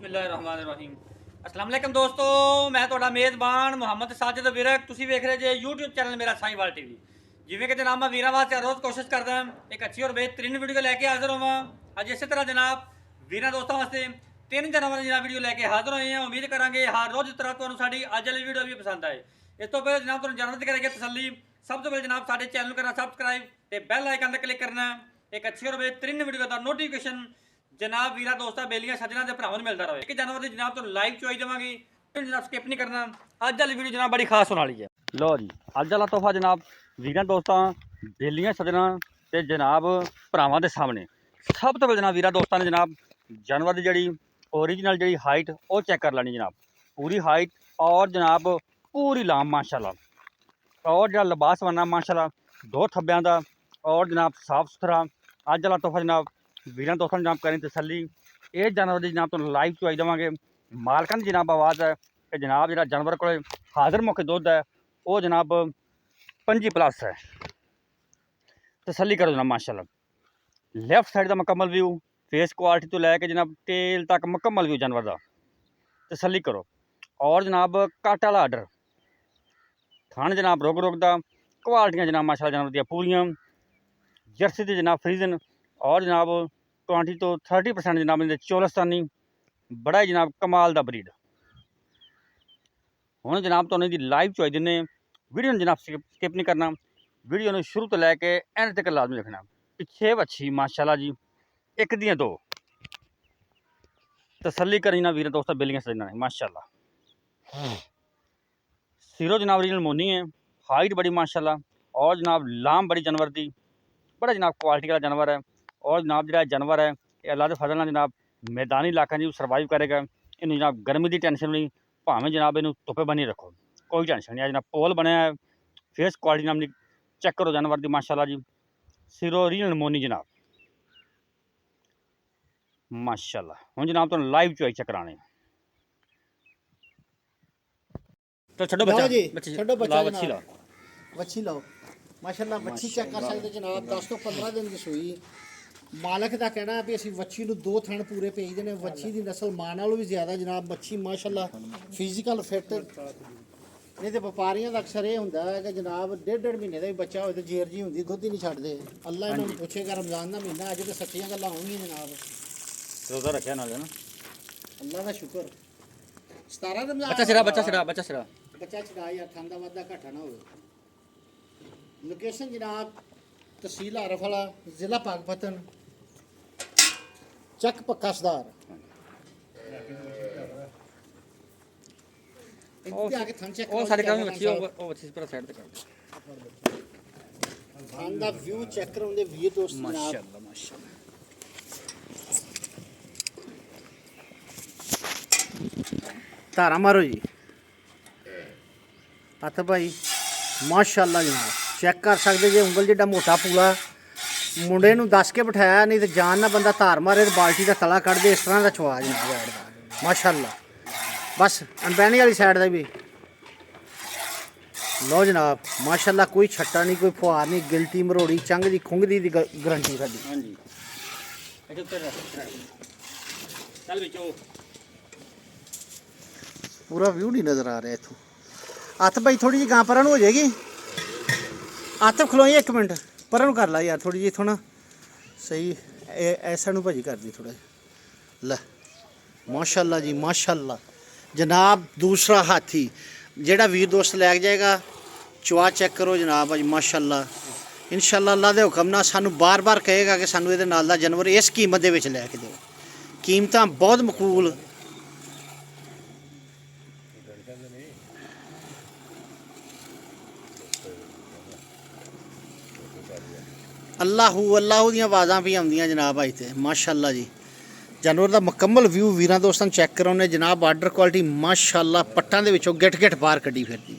ਬਿਸਮਿल्लाहिर्रहमानिर्रहीम। अस्सलाम वालेकुम ਦੋਸਤੋ, ਮੈਂ ਤੁਹਾਡਾ ਮੇਜ਼ਬਾਨ ਮੁਹੰਮਦ ਸਾਜਿਦ ਵਿਰਕ। ਤੁਸੀਂ ਵੇਖ ਰਹੇ ਜੇ YouTube ਚੈਨਲ ਮੇਰਾ ਸਾਈਵਾਲ ਟੀਵੀ। ਜਿਵੇਂ ਕਿ ਜਨਾਬ ਮੈਂ ਵੀਰਾਂ ਵਾਸਤੇ ਰੋਜ਼ ਕੋਸ਼ਿਸ਼ ਕਰਦਾ ਇੱਕ ਅੱਛੀ ਔਰ ਬਿਹਤਰੀਨ ਵੀਡੀਓ ਲੈ ਕੇ ਹਾਜ਼ਰ ਹੋਵਾਂ। ਅੱਜ ਇਸੇ ਤਰ੍ਹਾਂ ਜਨਾਬ ਵੀਰਾਂ ਦੋਸਤਾਂ ਵਾਸਤੇ 3 ਜਨਵਰੀ ਦੀ ਜਨਾਬ ਵੀਡੀਓ ਲੈ ਕੇ ਹਾਜ਼ਰ ਹੋਏ ਹਾਂ। ਉਮੀਦ ਕਰਾਂਗੇ ਹਰ ਰੋਜ਼ ਦੀ ਤਰ੍ਹਾਂ ਤੁਹਾਨੂੰ ਸਾਡੀ ਅੱਜ ਵਾਲੀ ਵੀਡੀਓ ਵੀ ਪਸੰਦ ਆਏ। ਇਸ ਤੋਂ ਪਹਿਲਾਂ ਜਨਾਬ ਤੁਹਾਨੂੰ ਜਾਣਨ ਦੀ ਕਰਾਂਗੇ ਤਸੱਲੀ। ਸਭ ਤੋਂ ਪਹਿਲਾਂ ਜਨਾਬ ਸਾਡੇ ਚੈਨਲ ਨੂੰ ਕਰਨਾ ਸਬਸਕ੍ਰਾਈਬ ਤੇ ਬੈਲ ਆਈਕਨ ਤੇ ਕਲਿੱਕ ਕਰਨਾ। ਇੱਕ ਅੱਛੀ ਔਰ ਬਿਹਤਰੀਨ ਵੀਡੀਓ ਦਾ ਨੋਟੀਫਿਕੇਸ਼ਨ ਜਨਾਬ ਵੀਰਾਂ ਦੋਸਤਾਂ ਬੇਲੀਆਂ ਸੱਜਣਾ ਦੇ ਭਰਾਵਾਂ ਨੂੰ ਮਿਲਦਾ ਰਹੇ। 1 ਜਨਵਰੀ ਦੀ ਜਨਾਬ ਤੁਹਾਨੂੰ ਲਾਈਵ ਚੁਆਈ ਦੇਵਾਂਗੀ, ਜਨਾਬ ਸਕਿਪ ਨਹੀਂ ਕਰਨਾ। ਅੱਜ ਵਾਲੀ ਵੀਡੀਓ ਜਨਾਬ ਬੜੀ ਖਾਸ ਹੋਣ ਵਾਲੀ ਹੈ। ਲੋ ਜੀ, ਅੱਜ ਵਾਲਾ ਤੋਹਫਾ ਜਨਾਬ ਵੀਰਾਂ ਦੋਸਤਾਂ ਬੇਲੀਆਂ ਸੱਜਣਾ ਤੇ ਜਨਾਬ ਭਰਾਵਾਂ ਦੇ ਸਾਹਮਣੇ। ਸਭ ਤੋਂ ਪਹਿਲਾਂ ਜਨਾਬ ਵੀਰਾਂ ਦੋਸਤਾਂ ਨੇ ਜਨਾਬ ਜਾਨਵਰ ਦੀ ਜਿਹੜੀ ओरिजिनल ਜਿਹੜੀ हाइट ਉਹ चेक कर ਲੈਣੀ ਜਨਾਬ। पूरी हाइट और जनाब पूरी लाम माशाल्लाह, और ਜਿਹੜਾ ਲਿਬਾਸ ਬਣਨਾ ਮਾਸ਼ਾਅੱਲਾ 2 ਥੱਬਿਆਂ ਦਾ और जनाब साफ सुथरा। ਅੱਜ ਵਾਲਾ ਤੋਹਫਾ ਜਨਾਬ ਵੀਰਾਂ ਦੋਸਤਾਂ ਨੂੰ ਜਨਾਬ ਕਰੀ ਤਸੱਲੀ। ਇਹ ਜਾਨਵਰ ਦੀ ਜਨਾਬ ਤੁਹਾਨੂੰ ਲਾਈਵ ਚੁਆਈ ਦੇਵਾਂਗੇ। ਮਾਲਕਾਂ ਦੀ ਜਨਾਬ ਆਵਾਜ਼ ਹੈ ਕਿ ਜਨਾਬ ਜਿਹੜਾ ਜਾਨਵਰ ਕੋਲ ਹਾਜ਼ਰ ਮੌਕੇ ਦੁੱਧ ਹੈ ਉਹ ਜਨਾਬ 5+ ਹੈ। ਤਸੱਲੀ ਕਰੋ ਜਨਾਬ ਮਾਸ਼ਾਅੱਲਾ। ਲੈਫਟ ਸਾइड ਦਾ ਮੁਕੰਮਲ व्यू, फेस क्वालिटी तो लैके जनाब टेल तक मुकम्मल व्यू जानवर का तसली करो। और जनाब कट वाला आर्डर थान जनाब रुक रुक दा क्वालिटियाँ जनाब माशाल्लाह जानवर दियाँ पूरियां। जर्सी की जनाब फ्रीजन और जनाब 20 तो 30% जनाब इनके चौलस्तानी बड़ा ही जनाब कमाल का ब्रीड। हुण जनाब तुहानूं इहदी लाइव चॉइस दिंदे वीडियो जनाब स्किप नहीं करना। वीडियो शुरू तो लैके एंड तक लाजमी देखना। पिछे वच्छी माशाल्लाह जी 1 ਦੀਆਂ 2 तसली करी ना वीर दोस्तों बेलियां सजना है माशाल्लाह। सिरो जनाब ओरिजिनल मोनी है, हाइट बड़ी माशाल्लाह और जनाब लाम बड़ी जानवर दी बड़ा जनाब क्वालिटी वाला जानवर है। और जनाब जो जानवर है ये अल्लाह के फजल नाल जनाब मैदानी इलाकों में सर्वाइव करेगा। इन्हें जनाब गर्मी की टेंशन नहीं, भावें जनाब इन्हू धुप्पे बनी रखो कोई टेंशन नहीं है। जनाब पोल बनया है, फेस क्वालिटी नाम चेक करो जानवर की माशाल्लाह जी। सिरो ओरिजिनल मोनी जनाब माशाल्लाह। हुण जनाब तुहानूं लाइव चॉइस कराने तो छड्डो बच्चा जी, बच्ची छड्डो बच्चा लाओ बच्ची जनाब। लाओ ਵੱਛੀ ਲਾਓ ਮਾਸ਼ਾਅੱਲਾ। ਵੱਛੀ ਚੈੱਕ ਕਰ ਸਕਦੇ ਜਨਾਬ 10 ਤੋਂ 15 ਦਿਨ ਦੀ ਸੂਈ। ਮਾਲਕ ਦਾ ਕਹਿਣਾ ਵੀ ਅਸੀਂ ਵੱਛੀ ਨੂੰ 2 ਥਣ ਪੂਰੇ ਭੇਜਦੇ ਨੇ। ਵੱਛੀ ਦੀ ਨਸਲ ਮਾਂ ਨਾਲੋਂ ਵੀ ਜ਼ਿਆਦਾ ਜਨਾਬ। ਵੱਛੀ ਮਾਸ਼ਾਅੱਲਾ ਫਿਜ਼ੀਕਲ ਫਿੱਟ। ਨਹੀਂ ਤੇ ਵਪਾਰੀਆਂ ਦਾ ਅਕਸਰ ਇਹ ਹੁੰਦਾ ਹੈ ਕਿ ਜਨਾਬ 1.5 ਮਹੀਨੇ ਦਾ ਵੀ ਬੱਚਾ ਹੋਵੇ ਤੇ ਜੇਰ ਜੀ ਹੁੰਦੀ, ਦੁੱਧ ਹੀ ਨਹੀਂ ਛੱਡਦੇ। ਅੱਲਾ ਇਹਨਾਂ ਨੂੰ ਪੁੱਛੇਗਾ ਰਮਜ਼ਾਨ ਦਾ ਮਹੀਨਾ ਅੱਜ ਤੇ ਸੱਚੀਆਂ ਗੱਲਾਂ ਹੋਣਗੀਆਂ ਜਨਾਬ। रोज़ा रखा ना ना ਅੱਲਾ ਦਾ ਸ਼ੁਕਰ। 17 ਰਮਜ਼ਾਨ बच्चा सिरा बच्चा सिरा बच्चा सिरा ਬੱਚਾ ਛਡਾ ਯਾਰ ਖਾਂਦਾ ਵਾਦਾ ਘਾਟਾ ਨਾ ਹੋਵੇ। ਲੋਕੇਸ਼ਨ ਜਨਾਬ ਤਹਿਸੀਲ ਆਰਫ ਵਾਲਾ, ਜ਼ਿਲ੍ਹਾ ਪਾਕਪਤਨ, ਚੱਕ ਪੱਕਾ ਸਦਾਰ। ਇੱਥੇ ਆ ਕੇ ਥਣ ਚੈੱਕ ਉਹ ਸਾਡੇ ਕੰਮ ਵਿੱਚ ਬੱਚੀ ਉਹ ਬੱਚੀ ਪਰ ਸਾਈਡ ਤੇ ਕਰ ਥਣ ਦਾ ਵਿਊ ਚੈੱਕ ਕਰਾਉਂਦੇ ਵੀਰ ਦੋਸਤ ਜਨਾਬ। ਮਾਸ਼ਾਅੱਲਾ ਮਾਸ਼ਾਅੱਲਾ। ਧਾਰਾ ਮਾਰੋ ਜੀ ਹੱਥ ਭਾਈ ਮਾਸ਼ਾਅੱਲਾ ਜਨਾਬ। ਚੈੱਕ ਕਰ ਸਕਦੇ ਜੇ ਉਂਗਲ ਜਿੱਡਾ ਮੋਟਾ ਪੂਲਾ। ਮੁੰਡੇ ਨੂੰ ਦੱਸ ਕੇ ਬਿਠਾਇਆ ਨਹੀਂ ਤੇ ਜਾਨ ਨਾਲ ਬੰਦਾ ਧਾਰ ਮਾਰੇ ਤੇ ਬਾਲਟੀ ਦਾ ਤਲਾ ਕੱਢ ਦੇ। ਇਸ ਤਰ੍ਹਾਂ ਦਾ ਛਵਾ ਜਨਾਬ ਐਡ ਦਾ ਮਾਸ਼ਾਅੱਲਾ। ਬਸ ਅਣਬੈਣੀ ਵਾਲੀ ਸਾਈਡ ਦਾ ਵੀ ਲੋ ਜਨਾਬ ਮਾਸ਼ਾਅੱਲਾ। ਕੋਈ ਛੱਟਾ ਨਹੀਂ, ਕੋਈ ਫੁਹਾਰ ਨਹੀਂ, ਗਿਲਟੀ ਮਰੋੜੀ ਚੰਗ ਦੀ ਖੁੰਗ ਦੀ ਗਰੰਟੀ ਸਾਡੀ। ਹਾਂਜੀ ਇਹ ਉੱਤੇ ਚੱਲ ਵਿੱਚੋਂ ਪੂਰਾ ਵਿਊ ਨਹੀਂ ਨਜ਼ਰ ਆ ਰਿਹਾ ਇੱਥੋਂ। ਹੱਥ ਭਾਈ ਥੋੜੀ ਜਿਹੀ ਗਾਂ ਪਰਾਂ ਨੂੰ ਹੋ ਜਾਏਗੀ। ਹੱਥ ਖਲੋਈ 1 ਮਿੰਟ ਪਰਾਂ ਨੂੰ ਕਰ ਲਾ ਯਾਰ ਥੋੜੀ ਜਿਹੀ ਇੱਥੋਂ ਨਾ ਸਹੀ ਐਸਾ ਨੂੰ ਭਾਜੀ ਕਰਦੀ ਥੋੜਾ ਜਿਹਾ। ਲੈ ਮਾਸ਼ਾਅੱਲਾ ਜੀ ਮਾਸ਼ਾਅੱਲਾ ਜਨਾਬ। ਦੂਸਰਾ ਹਾਥੀ ਜਿਹੜਾ ਵੀਰ ਦੋਸਤ ਲੈ ਕੇ ਜਾਏਗਾ ਚਵਾ ਚੈੱਕ ਕਰੋ ਜਨਾਬ ਅੱਜ ਮਾਸ਼ਾਅੱਲਾ। ਇਨਸ਼ਾਅੱਲਾ ਅੱਲਾ ਦੇ ਹੁਕਮ ਨਾਲ ਸਾਨੂੰ ਬਾਰ-ਬਾਰ ਕਹੇਗਾ ਕਿ ਸਾਨੂੰ ਇਹਦੇ ਨਾਲ ਦਾ ਜਾਨਵਰ ਇਸ ਕੀਮਤ ਦੇ ਵਿੱਚ ਲੈ ਕੇ ਦਿਓ। ਕੀਮਤਾਂ ਬਹੁਤ ਮਕਬੂਲ। ਅੱਲਾਹੂ ਅੱਲਾਹੂ ਦੀਆਂ ਆਵਾਜ਼ਾਂ ਵੀ ਆਉਂਦੀਆਂ ਜਨਾਬ ਅੱਜ ਤੇ ਮਾਸ਼ਾਅੱਲਾ ਜੀ। ਜਾਨਵਰ ਦਾ ਮੁਕੰਮਲ ਵਿਊ ਵੀਰਾਂ ਦੋਸਤਾਂ ਨੂੰ ਚੈੱਕ ਕਰਾਉਣੇ ਜਨਾਬ। ਆਰਡਰ ਕੁਆਲਿਟੀ ਮਾਸ਼ਾਅੱਲਾ ਪੱਟਾਂ ਦੇ ਵਿੱਚੋਂ ਗਿੱਟ ਗਿੱਟ ਬਾਹਰ ਕੱਢੀ ਫਿਰਦੀ।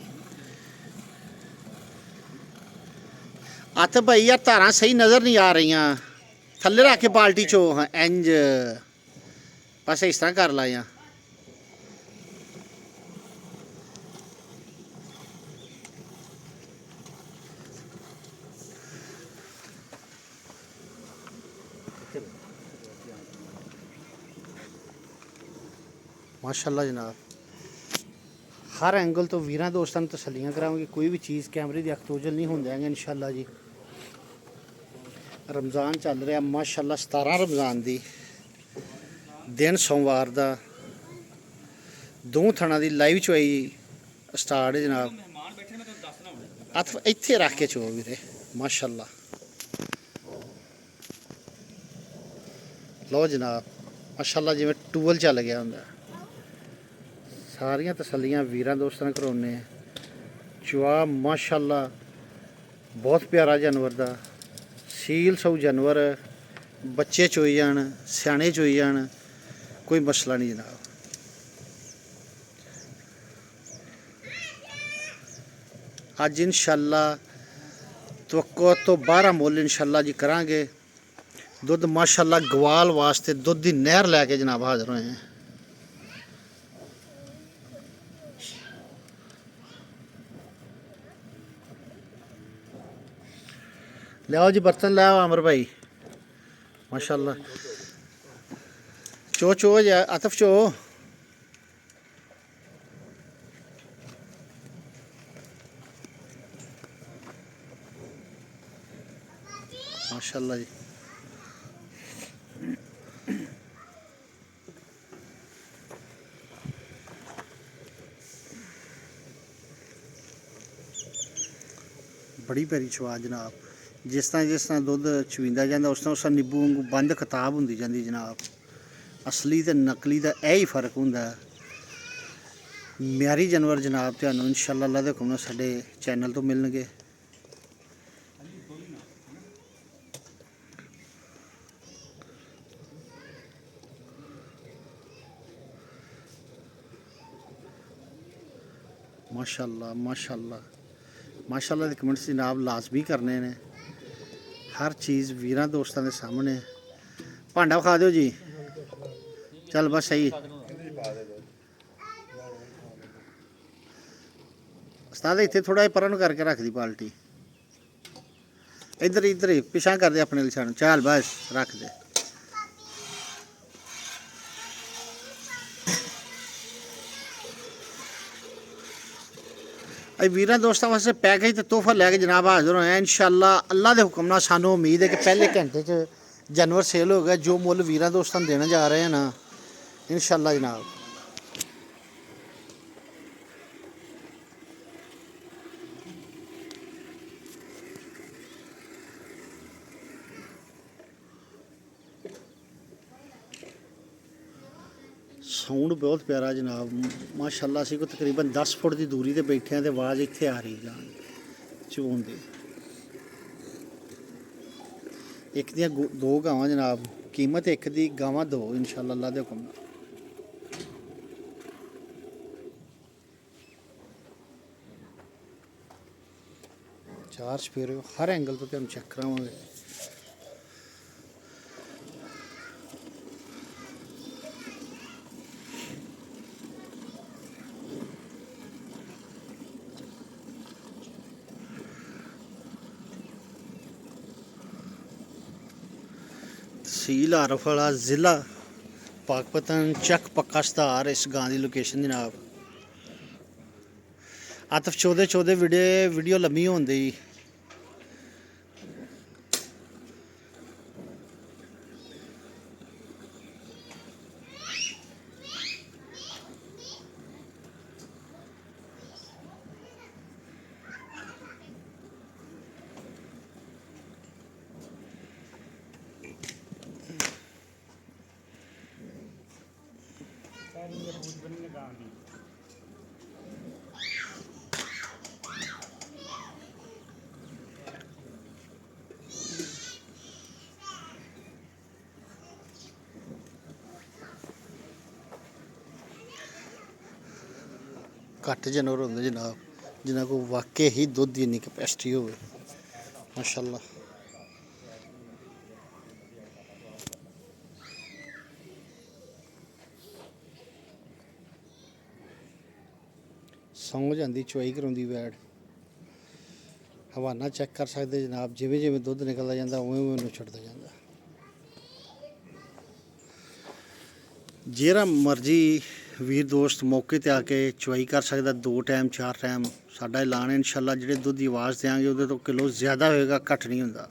ਹੱਥ ਭਾਈ ਯਾਰ ਧਾਰਾਂ ਸਹੀ ਨਜ਼ਰ ਨਹੀਂ ਆ ਰਹੀਆਂ। ਥੱਲੇ ਰੱਖ ਕੇ ਬਾਲਟੀ ਚੋਂ ਇੰਜ ਬਸ ਇਸ ਤਰ੍ਹਾਂ ਕਰ ਲਾ ਜਾਂ ਮਾਸ਼ਾਅੱਲਾ ਜਨਾਬ। ਹਰ ਐਂਗਲ ਤੋਂ ਵੀਰਾਂ ਦੋਸਤਾਂ ਨੂੰ ਤਸੱਲੀਆਂ ਕਰਾਵਾਂਗੇ, ਕੋਈ ਵੀ ਚੀਜ਼ ਕੈਮਰੇ ਦੀ ਅੱਖ ਤੋਂ ਓਝਲ ਨਹੀਂ ਹੋਣ ਦਿਆਂਗੇ ਇਨਸ਼ਾਅੱਲਾ ਜੀ। ਰਮਜ਼ਾਨ ਚੱਲ ਰਿਹਾ ਮਾਸ਼ਾਅੱਲਾ, 17 ਰਮਜ਼ਾਨ ਦੀ ਦਿਨ ਸੋਮਵਾਰ ਦਾ, ਦੋ ਥਣਾ ਦੀ ਲਾਈਵ ਚੁਆਈ ਸਟਾਰਟ ਹੈ ਜਨਾਬ। ਮਹਿਮਾਨ ਬੈਠੇ, ਮੈਂ ਤੁਹਾਨੂੰ ਦੱਸਣਾ ਹੁਣ। ਹੱਥ ਇੱਥੇ ਰੱਖ ਕੇ ਚੋ ਵੀਰੇ ਮਾਸ਼ਾਅੱਲਾ। ਲਓ ਜਨਾਬ ਮਾਸ਼ਾਅੱਲਾ, ਜਿਵੇਂ ਟੂਬਲ ਚੱਲ ਗਿਆ ਹੁੰਦਾ। ਸਾਰੀਆਂ ਤਸੱਲੀਆਂ ਵੀਰਾਂ ਦੋਸਤਾਂ ਕਰਾਉਣੇ ਆ। ਚੁਆ ਮਾਸ਼ਾਅੱਲਾ ਬਹੁਤ ਪਿਆਰਾ ਜਾਨਵਰ ਦਾ, ਸੀਲ ਸੌ ਜਾਨਵਰ, ਬੱਚੇ ਚੋਈ ਜਾਣ, ਸਿਆਣੇ ਚੋਈ ਜਾਣ, ਕੋਈ ਮਸਲਾ ਨਹੀਂ ਜਨਾਬ। ਅੱਜ ਇਨਸ਼ਾਅੱਲਾ ਤਵੱਕੋ ਤੋਂ 12 ਮੁੱਲ ਇਨਸ਼ਾਅੱਲਾ ਜੀ ਕਰਾਂਗੇ। ਦੁੱਧ ਮਾਸ਼ਾਅੱਲਾ ਗਵਾਲ ਵਾਸਤੇ ਦੁੱਧ ਦੀ ਨਹਿਰ ਲੈ ਕੇ ਜਨਾਬ ਹਾਜ਼ਰ ਹੋਏ हैं। ਲਿਆਓ ਜੀ ਬਰਤਨ ਲੈ ਆਓ ਅਮਰ ਭਾਈ ਮਾਸ਼ਾਅੱਲਾ। ਚੋ ਚੋ ਜਾ ਆਤਫ ਚੋ। माशाल्लाह जी। बड़ी प्यारी छवा जनाब। जिस तरह दुध चवींदा जांदा उस तरह नींबू वांगू बंद किताब हुंदी जांदी जनाब। असली ते नकली दा यही फर्क हुंदा। म्यारी जानवर जनाब तुहानूं इंशाअल्लाह अल्लाह दे हुक्म नाल साडे चैनल तो मिलणगे। माशाअल्लाह माशाअल्लाह माशाअल्लाह दे कमेंट्स जनाब लाजमी करने ने। हर चीज़ वीरां दोस्तां दे सामने। भांडा खा दिओ जी। चल बस सही। उस्ताद इत्थे थोड़ा जिहा परन करके रख दी बाल्टी। इधर इधर ही पिछा कर दे अपने लिशान। चल बस रख दे। अज वीरां दोस्तों वास्ते पैकेज तो तोहफा लैके जनाब हाजिर होए हैं इंशाअल्लाह। अल्लाह के हुक्म नाल सानू उम्मीद है कि पहले घंटे च जानवर सेल हो गया। जो मुल वीरां दोस्तों देने जा रहे हैं ना इंशाअल्लाह जनाब। साउंड बहुत प्यारा जनाब माशाअल्लाह। असीं को तकरीबन 10 फुट की दूरी ते बैठे हैं तो आवाज़ इत्थे आ रही जान चोन दी। एक दियां दो गावां जनाब। कीमत एक दी, गावां दो इंशाअल्लाह अल्लाह दे हुक्म नाल। चार छपेरे हर एंगल तो तुहानूं चेक करावांगे। तहसील आरफवाला जिला पाकपतन चक पक्का सधार इस गांव की लोकेशन जनाब। आतफ चौदह चौदह वीडियो लम्मी होंदी। घट जानवर होंगे जनाब जिन्होंने को वाकई ही दुध की इन्नी कैपेसिटी हो माशाअल्लाह। सौ जाती चुवाई कराउंदी वैड। हवाना चेक कर सकते जनाब। जिवें जिवें दुध निकलता जाता उवें उवें उन्हें छुटता जाता। जेरा मर्जी ਵੀਰ ਦੋਸਤ ਮੌਕੇ ਤੇ ਆ ਕੇ ਚੁਆਈ ਕਰ ਸਕਦਾ 2 ਟਾਈਮ 4 ਟਾਈਮ। ਸਾਡਾ ਐਲਾਨ ਹੈ ਇਨਸ਼ਾਅੱਲਾ ਜਿਹੜੇ ਦੁੱਧ ਦੀ ਆਵਾਜ਼ ਦਿਆਂਗੇ ਉਹਦੇ ਤੋਂ ਕਿਲੋ ਜ਼ਿਆਦਾ ਹੋਏਗਾ, ਘੱਟ ਨਹੀਂ ਹੁੰਦਾ।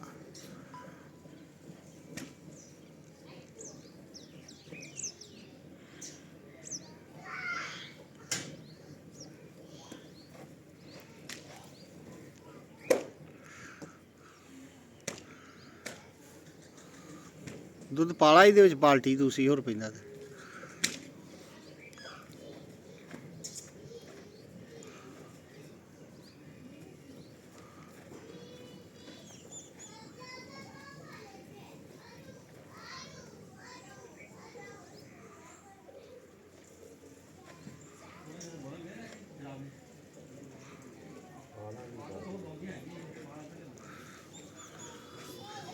ਦੁੱਧ ਪਾਲਾ ਇਹਦੇ ਵਿੱਚ ਬਾਲਟੀ ਦੂਸਰੀ ਹੋਰ ਪੈਂਦਾ ਤੇ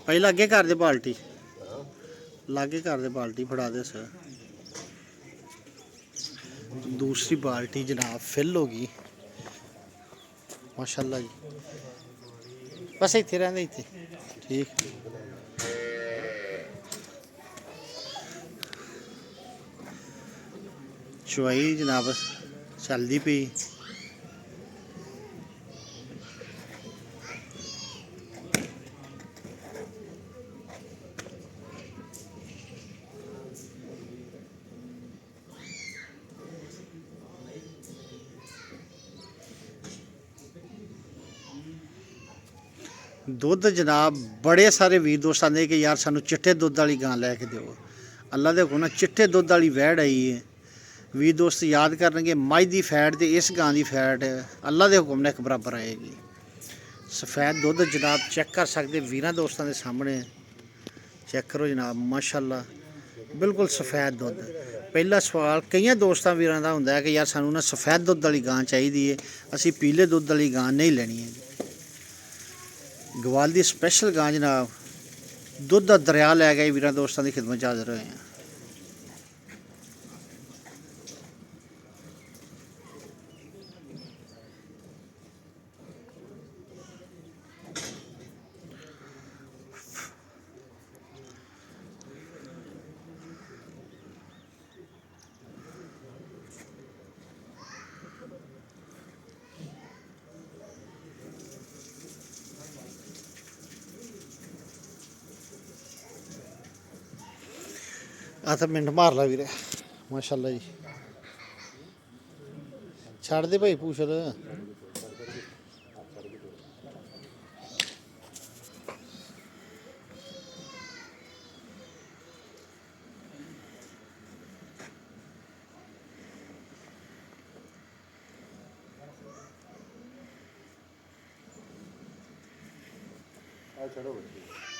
ਪਹਿਲਾਂ ਅੱਗੇ ਕਰ ਦੇ ਬਾਲਟੀ, ਲਾਗੇ ਕਰ ਦੇ ਬਾਲਟੀ, ਫੜਾ ਦੇ ਸਰ। दूसरी बाल्टी जनाब फिल हो गई माशाल्लाह जी। बस इतने रहने इतने ठीक। चुआई जनाब चलती पी। दुध जनाब बड़े सारे वीर दोस्त आते कि यार सानू चिट्टे दुध वाली गां लैके दो। अल्लाह के हुक्म नाल चिट्टे दुध वाली वैड़ आई है। वीर दोस्त याद करनगे मझ की फैट तो इस गां की फैट अल्लाह के हुक्म नाल एक बराबर आएगी। सफेद दुध जनाब चेक कर सकते वीर दोस्तों के सामने। चेक करो जनाब माशाल्लाह बिल्कुल सफेद दुध। पहला सवाल कई दोस्तों वीरों का होंदा है कि यार सानू ना सफेद दुध वाली गां चाहिए है, असी पीले दुध वाली गां नहीं लेनी है। गवाल की स्पैशल गां जनाब दुध का दरिया लै गए वीर दोस्तों की खिदमत हाजिर होए हैं। तो मिनट मार ला वीरे माशाल्लाह जी। छड़ दे भाई पूछ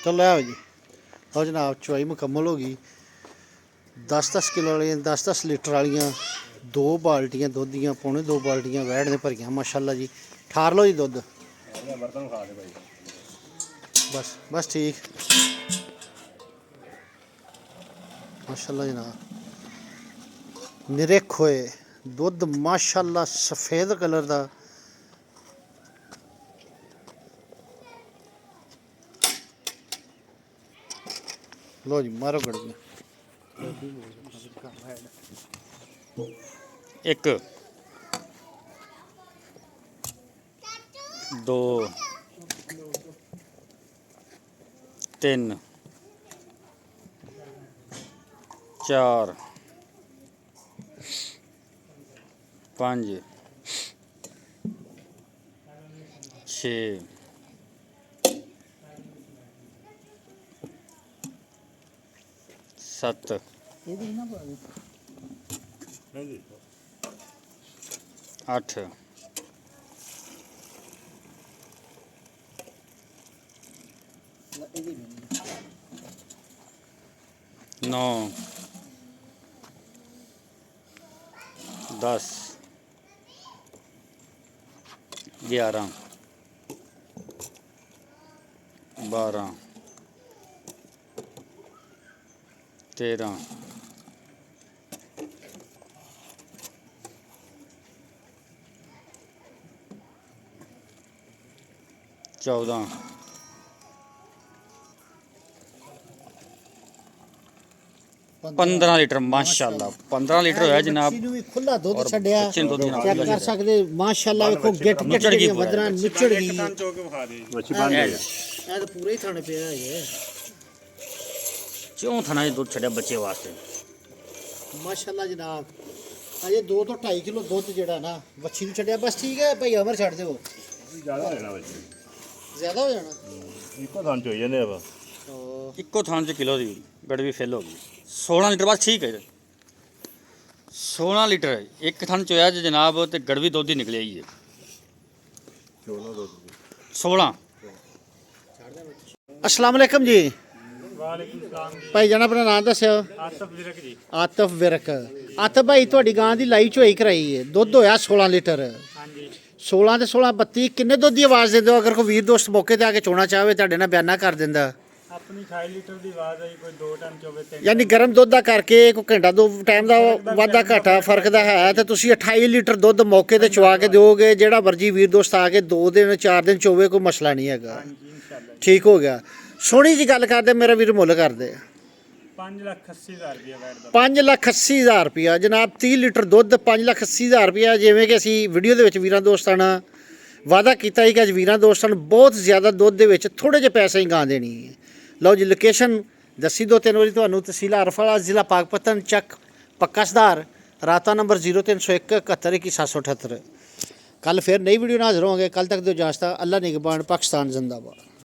चलो आओ जी। आओ जनाब चुआई मुकम्मल हो गई। 10-10 किलो वाली 10-10 लीटर वाली 2 बाल्टियां दुध दियां पौने 2 बाल्टियां वैड़ ने भरियां माशाल्लाह जी। ठार लो जी दुध बस बस ठीक माशाल्लाह जनाब। निरख होए दुध माशाल्लाह सफेद कलर का। लो जी मारो गड़ियां। एक दो तीन चार पाँच छे सत्त अठ नौ 10 11 12 13 14 15 15 ਲੀਟਰ ਮਾਸ਼ਾਅੱਲਾ 15 ਲੀਟਰ ਹੋਇਆ ਜਨਾਬ। ਬੱਚੀ ਨੂੰ ਵੀ ਖੁੱਲਾ ਦੁੱਧ ਛੱਡਿਆ, ਬੱਚੇ ਨੂੰ ਦੁੱਧ ਨਾਲ ਚੈੱਕ ਕਰ ਸਕਦੇ ਮਾਸ਼ਾਅੱਲਾ। ਵੇਖੋ ਗਿੱਟ ਗਿੱਟ ਜਿਹੜੀਆਂ ਵਦਰਾਂ ਨਿਚੜ ਗਈ। ਇਹ ਤਾਂ ਪੂਰਾ ਹੀ ਥਣ ਪਿਆ ਹੈ ਕਿਉਂ ਥਣਾ ਦੁੱਧ ਛੱਡਿਆ ਬੱਚੇ ਵਾਸਤੇ ਮਾਸ਼ਾਅੱਲਾ ਜਨਾਬ। ਅਜੇ 2 ਤੋਂ 2.5 ਕਿਲੋ ਦੁੱਧ ਜਿਹੜਾ ਨਾ ਵੱਛੀ ਨੂੰ ਛੱਡਿਆ। ਬਸ ਠੀਕ ਹੈ ਭਾਈ, ਅਮਰ ਛੱਡ ਦਿਓ। ਜ਼ਿਆਦਾ ਹੋ ਜਾਣਾ ਵਿੱਚ, ਜ਼ਿਆਦਾ ਹੋ ਜਾਣਾ। ਇੱਕੋ ਥਾਂ ਚ ਹੋਈ ਜਾਂਦੇ ਆ। ਇੱਕੋ ਥਾਂ 'ਚ ਕਿਲੋ ਦੀ ਗੜਵੀ ਫਿਲ ਹੋ ਗਈ। 16 ਲੀਟਰ ਬਸ ਠੀਕ ਹੈ। 16 ਲੀਟਰ ਇੱਕ ਥਣ 'ਚ ਹੋਇਆ ਜੀ ਜਨਾਬ, ਤੇ ਗੜਵੀ ਦੁੱਧ ਹੀ ਨਿਕਲਿਆ ਹੀ ਹੈ 16। अस्सलाम वालेकुम जी। ਵਾਲੇਕੁਮ ਸਲਾਮ ਜੀ। ਭਾਈ ਜਾਨ ਆਪਣਾ ਨਾਮ ਦੱਸਿਓ। ਆਤਫ ਵਿਰਕ ਜੀ। ਆਤਫ ਵਿਰਕ। ਆਤਫ ਭਾਈ ਤੁਹਾਡੀ ਗਾਂ ਦੀ ਲਾਈ ਚੋਈ ਕਰਾਈ ਹੈ, ਦੁੱਧ ਹੋਇਆ 16 ਲੀਟਰ। ਹਾਂਜੀ 16 ਤੇ 16 32 ਕਿੰਨੇ ਦੁੱਧ ਦੀ ਆਵਾਜ਼ ਦਿੰਦੇ ਹੋ? ਅਗਰ ਕੋਈ ਵੀਰ ਦੋਸਤ ਮੌਕੇ ਤੇ ਆ ਕੇ ਚੋਣਾ ਚਾਹਵੇ ਤੁਹਾਡੇ ਨਾਲ ਬਿਆਨਾ ਕਰ ਦਿੰਦਾ। ਆਪਣੀ 28 ਲੀਟਰ ਦੀ ਆਵਾਜ਼ ਆਈ, ਕੋਈ 2 ਟਾਈਮ ਚੋਵੇ 3 ਯਾਨੀ ਗਰਮ ਦੁੱਧ ਦਾ ਕਰਕੇ ਕੋਈ ਘੰਟਾ 2 ਟਾਈਮ ਦਾ ਵਾਧਾ ਘਾਟਾ ਫਰਕ ਦਾ ਹੈ, ਤੇ ਤੁਸੀਂ 28 ਲੀਟਰ ਦੁੱਧ ਮੌਕੇ ਤੇ ਚਵਾ ਕੇ ਦਿਓਗੇ। ਜਿਹੜਾ ਮਰਜੀ ਵੀਰ ਦੋਸਤ ਆ ਕੇ 2 ਦਿਨ 4 ਦਿਨ ਚੋਵੇ, ਕੋਈ ਮਸਲਾ ਨਹੀਂ ਹੈਗਾ। ਹਾਂਜੀ ਇਨਸ਼ਾਅੱਲਾ। ਠੀਕ ਹੋ ਗਿਆ। ਸੋਹਣੀ ਜੀ ਗੱਲ ਕਰਦੇ ਮੇਰਾ ਵੀਰ, ਮੁੱਲ ਕਰਦੇ 5,80,000 ਰੁਪਏ ਵੈਟ ਦਾ। 5,80,000 ਰੁਪਇਆ ਜਨਾਬ। 30 ਲੀਟਰ ਦੁੱਧ 5,80,000 ਰੁਪਇਆ। ਜਿਵੇਂ ਕਿ ਅਸੀਂ ਵੀਡੀਓ ਦੇ ਵਿੱਚ ਵੀਰਾਂ ਦੋਸਤਾਂ ਨਾਲ ਵਾਅਦਾ ਕੀਤਾ ਸੀ ਕਿ ਅੱਜ ਵੀਰਾਂ ਦੋਸਤਾਂ ਨੂੰ ਬਹੁਤ ਜ਼ਿਆਦਾ ਦੁੱਧ ਦੇ ਵਿੱਚ ਥੋੜੇ ਜਿਹੇ ਪੈਸੇ ਹੀ ਗਾਂ ਦੇਣੀ ਹੈ। ਲਓ ਜੀ, ਲੋਕੇਸ਼ਨ ਦੱਸੀ 2-3 ਵਾਰੀ ਤੁਹਾਨੂੰ। ਤਹਿਸੀਲ ਅਰਫਾਲਾ, ਜ਼ਿਲ੍ਹਾ ਪਾਕਪਤਨ, ਚੱਕ ਪੱਕਾ ਸੁਧਾਰ, ਰਾਤਾ ਨੰਬਰ 0301 71 778। ਕੱਲ ਫਿਰ ਨਈ ਵੀਡੀਓ ਨਾਲ ਹਾਜ਼ਰ ਹੋਵਾਂਗੇ। ਕੱਲ ਤੱਕ ਦਿਓ ਇਜਾਜ਼ਤ। ਅੱਲਾ ਨਿਗਹਬਾਨ। ਪਾਕਿਸਤਾਨ ਜ਼ਿੰਦਾਬਾਦ।